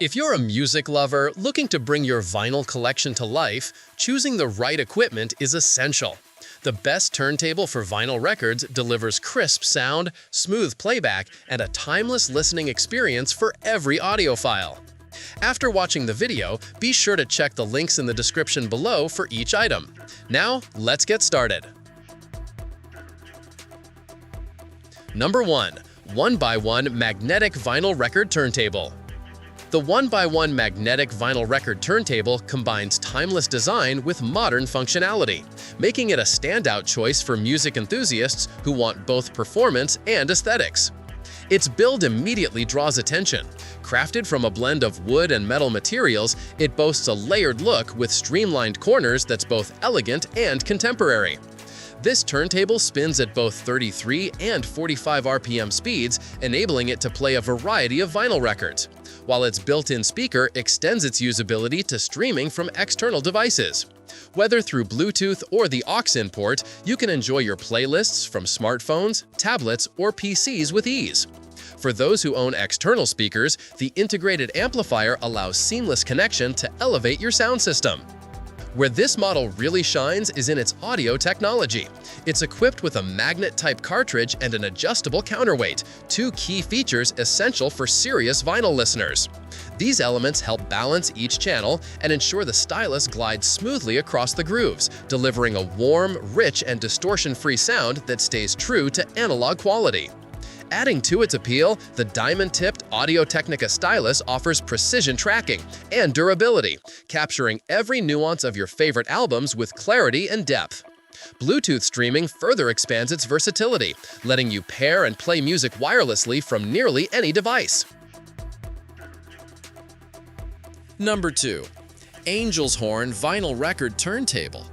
If you're a music lover looking to bring your vinyl collection to life, choosing the right equipment is essential. The best turntable for vinyl records delivers crisp sound, smooth playback, and a timeless listening experience for every audiophile. After watching the video, be sure to check the links in the description below for each item. Now, let's get started. Number 1. 1x1 Magnetic Vinyl Record Turntable. The 1x1 magnetic vinyl record turntable combines timeless design with modern functionality, making it a standout choice for music enthusiasts who want both performance and aesthetics. Its build immediately draws attention. Crafted from a blend of wood and metal materials, it boasts a layered look with streamlined corners that's both elegant and contemporary. This turntable spins at both 33 and 45 RPM speeds, enabling it to play a variety of vinyl records, while its built-in speaker extends its usability to streaming from external devices. Whether through Bluetooth or the aux-in port, you can enjoy your playlists from smartphones, tablets, or PCs with ease. For those who own external speakers, the integrated amplifier allows seamless connection to elevate your sound system. Where this model really shines is in its audio technology. It's equipped with a magnet-type cartridge and an adjustable counterweight, two key features essential for serious vinyl listeners. These elements help balance each channel and ensure the stylus glides smoothly across the grooves, delivering a warm, rich, and distortion-free sound that stays true to analog quality. Adding to its appeal, the diamond-tipped Audio-Technica stylus offers precision tracking and durability, capturing every nuance of your favorite albums with clarity and depth. Bluetooth streaming further expands its versatility, letting you pair and play music wirelessly from nearly any device. Number 2. Angel's Horn Vinyl Record Turntable.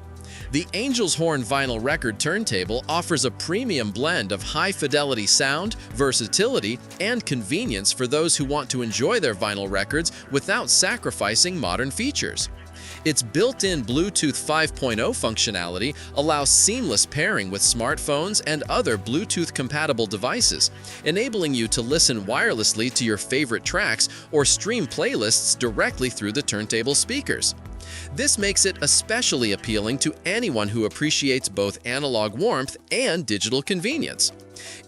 The Angel's Horn Vinyl Record Turntable offers a premium blend of high-fidelity sound, versatility, and convenience for those who want to enjoy their vinyl records without sacrificing modern features. Its built-in Bluetooth 5.0 functionality allows seamless pairing with smartphones and other Bluetooth-compatible devices, enabling you to listen wirelessly to your favorite tracks or stream playlists directly through the turntable speakers. This makes it especially appealing to anyone who appreciates both analog warmth and digital convenience.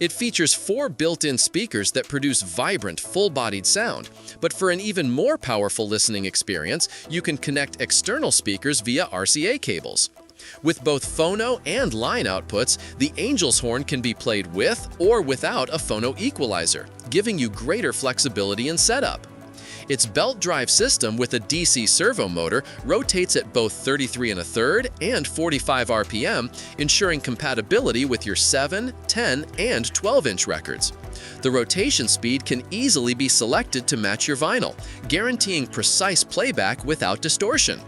It features 4 built-in speakers that produce vibrant, full-bodied sound, but for an even more powerful listening experience, you can connect external speakers via RCA cables. With both phono and line outputs, the Angel's Horn can be played with or without a phono equalizer, giving you greater flexibility in setup. Its belt drive system with a DC servo motor rotates at both 33 1/3 and 45 RPM, ensuring compatibility with your 7, 10, and 12-inch records. The rotation speed can easily be selected to match your vinyl, guaranteeing precise playback without distortion.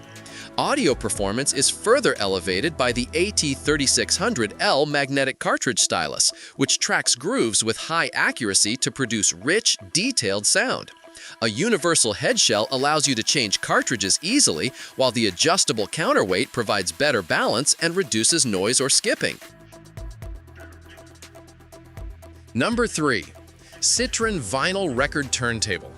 Audio performance is further elevated by the AT3600L magnetic cartridge stylus, which tracks grooves with high accuracy to produce rich, detailed sound. A universal head shell allows you to change cartridges easily, while the adjustable counterweight provides better balance and reduces noise or skipping. Number 3. Syitren Vinyl Record Turntable.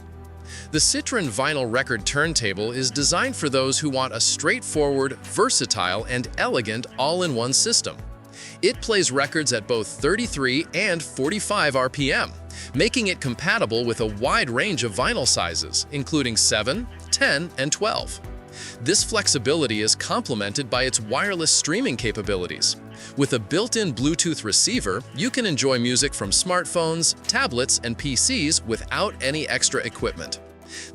The Syitren Vinyl Record Turntable is designed for those who want a straightforward, versatile, and elegant all-in-one system. It plays records at both 33 and 45 RPM, making it compatible with a wide range of vinyl sizes, including 7, 10, and 12. This flexibility is complemented by its wireless streaming capabilities. With a built-in Bluetooth receiver, you can enjoy music from smartphones, tablets, and PCs without any extra equipment.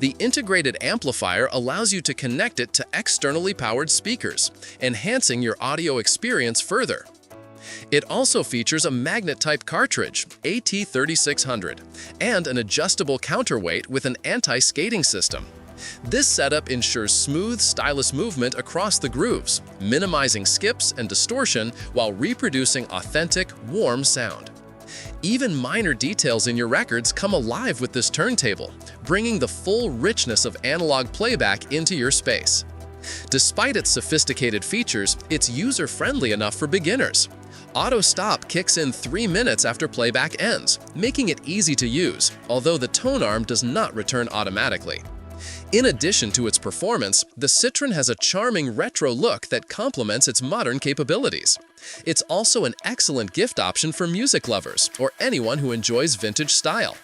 The integrated amplifier allows you to connect it to externally powered speakers, enhancing your audio experience further. It also features a magnet-type cartridge, AT3600, and an adjustable counterweight with an anti-skating system. This setup ensures smooth stylus movement across the grooves, minimizing skips and distortion while reproducing authentic, warm sound. Even minor details in your records come alive with this turntable, bringing the full richness of analog playback into your space. Despite its sophisticated features, it's user-friendly enough for beginners. Auto stop kicks in 3 minutes after playback ends, making it easy to use, although the tone arm does not return automatically. In addition to its performance, the Syitren has a charming retro look that complements its modern capabilities. It's also an excellent gift option for music lovers or anyone who enjoys vintage style.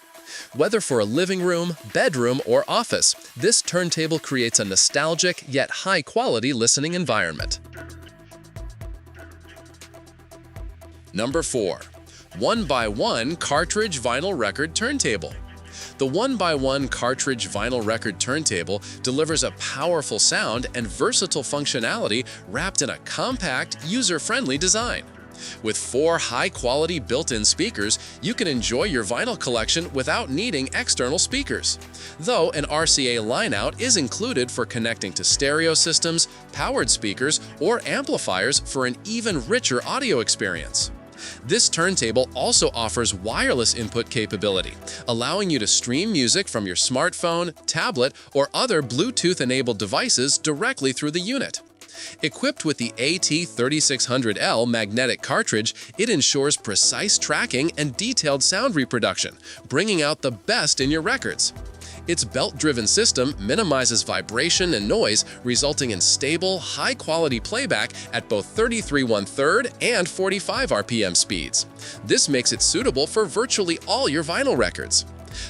Whether for a living room, bedroom, or office, this turntable creates a nostalgic yet high-quality listening environment. Number 4. 1x1 Cartridge Vinyl Record Turntable. The 1x1 Cartridge Vinyl Record Turntable delivers a powerful sound and versatile functionality wrapped in a compact, user-friendly design. With 4 high-quality built-in speakers, you can enjoy your vinyl collection without needing external speakers. Though an RCA line-out is included for connecting to stereo systems, powered speakers, or amplifiers for an even richer audio experience. This turntable also offers wireless input capability, allowing you to stream music from your smartphone, tablet, or other Bluetooth-enabled devices directly through the unit. Equipped with the AT3600L magnetic cartridge, it ensures precise tracking and detailed sound reproduction, bringing out the best in your records. Its belt-driven system minimizes vibration and noise, resulting in stable, high-quality playback at both 33 1/3 and 45 RPM speeds. This makes it suitable for virtually all your vinyl records.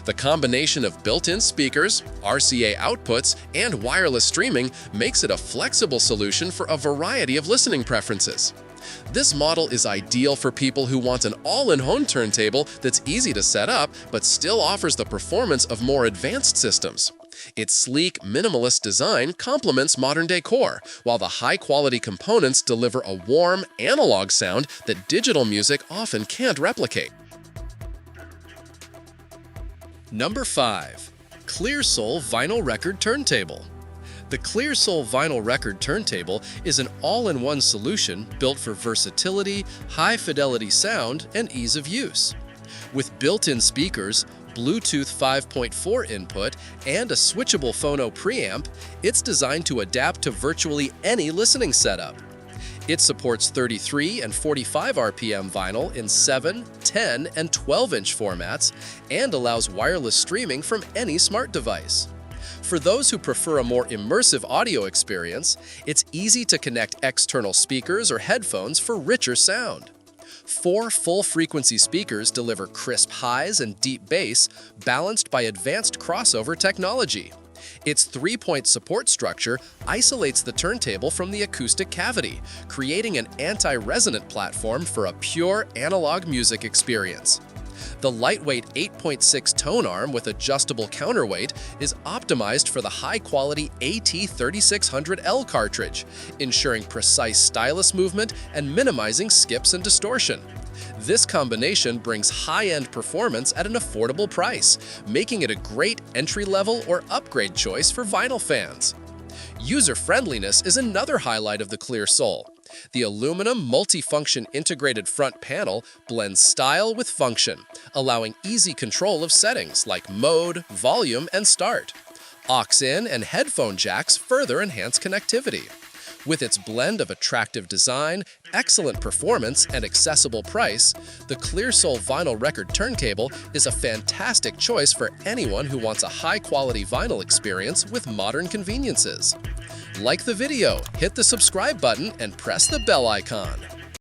The combination of built-in speakers, RCA outputs, and wireless streaming makes it a flexible solution for a variety of listening preferences. This model is ideal for people who want an all-in-one turntable that's easy to set up but still offers the performance of more advanced systems. Its sleek, minimalist design complements modern decor, while the high-quality components deliver a warm, analog sound that digital music often can't replicate. Number 5. Qlearsoul Vinyl Record Turntable. The Qlearsoul Vinyl Record Turntable is an all-in-one solution built for versatility, high-fidelity sound, and ease of use. With built-in speakers, Bluetooth 5.4 input, and a switchable phono preamp, it's designed to adapt to virtually any listening setup. It supports 33 and 45 RPM vinyl in 7, 10, and 12-inch formats, and allows wireless streaming from any smart device. For those who prefer a more immersive audio experience, it's easy to connect external speakers or headphones for richer sound. 4 full-frequency speakers deliver crisp highs and deep bass, balanced by advanced crossover technology. Its 3-point support structure isolates the turntable from the acoustic cavity, creating an anti-resonant platform for a pure analog music experience. The lightweight 8.6 tone arm with adjustable counterweight is optimized for the high-quality AT3600L cartridge, ensuring precise stylus movement and minimizing skips and distortion. This combination brings high-end performance at an affordable price, making it a great entry-level or upgrade choice for vinyl fans. User-friendliness is another highlight of the Qlearsoul. The aluminum multi-function integrated front panel blends style with function, allowing easy control of settings like mode, volume, and start. Aux-in and headphone jacks further enhance connectivity. With its blend of attractive design, excellent performance, and accessible price, the Qlearsoul Vinyl Record Turntable is a fantastic choice for anyone who wants a high-quality vinyl experience with modern conveniences. Like the video, hit the subscribe button, and press the bell icon.